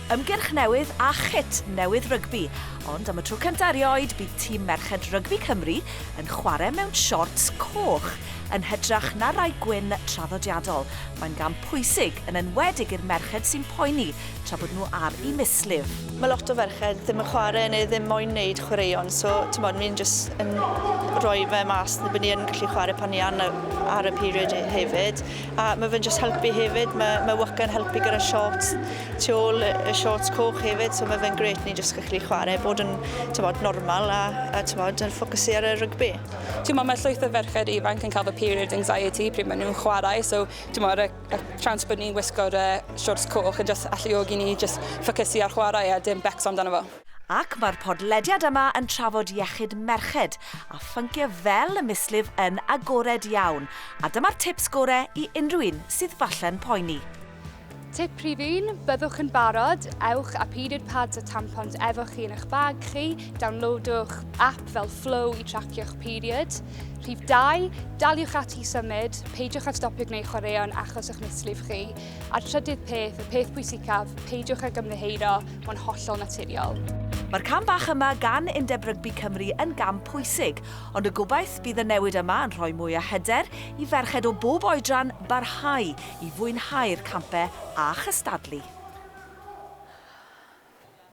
Ymgyrch newydd a chit newydd rygbi, ond am y tro cyntaf erioed bydd tîm merched rygbi Cymru yn chwarae mewn siorts coch, yn hytrach na rai gwyn traddodiadol. Mae'n gam pwysig yn enwedig i'r merched sy'n poeni tra bod nhw ar eu mislif. Mae lot o ferched ddim yn chwarae neu ddim moyn wneud chwaraeon, so mi'n jyst yn rhoi fe mas na bod ni yn gallu chwarae pan ni ar y period hefyd. A mae fe'n jyst helpu hefyd, mae wycan helpu gyda shorts tu ôl y shorts coch hefyd, so mae fe'n gret ni jyst gallu chwarae, bod yn normal a yn ffocysu ar y rygbi. Mae llwyth o ferched ifanc yn cael y period anxiety pryd maen nhw'n chwarae, so y trans bod ni'n wisgo'r shorts coch yn jyst alluogi ni jyst ffocysu ar chwarae a dim becs amdano fo. Ac mae'r podlediad yma yn trafod iechyd merched a ffynciau fel y mislif yn agored iawn. A dyma'r tips gorau i unrhyw un sydd falle'n poeni. Tip prif un, byddwch yn barod, ewch a period pads a tampons efo chi yn eich bag chi, downloadwch app fel Flow i tracio'ch period. Rhif 2, daliwch at i symud, peidiwch at stopio gwneud chwaraeon achos eich mislif chi. A trydydd peth, y peth pwysicaf, peidiwch ag ymddiheuro, mae'n hollol naturiol. Mae'r cam bach yma gan Undeb Rygbi Cymru yn gam pwysig, ond y gobaith bydd y newid yma yn rhoi mwy o hyder i ferched o bob oedran barhau i fwynhau'r campau a chystadlu.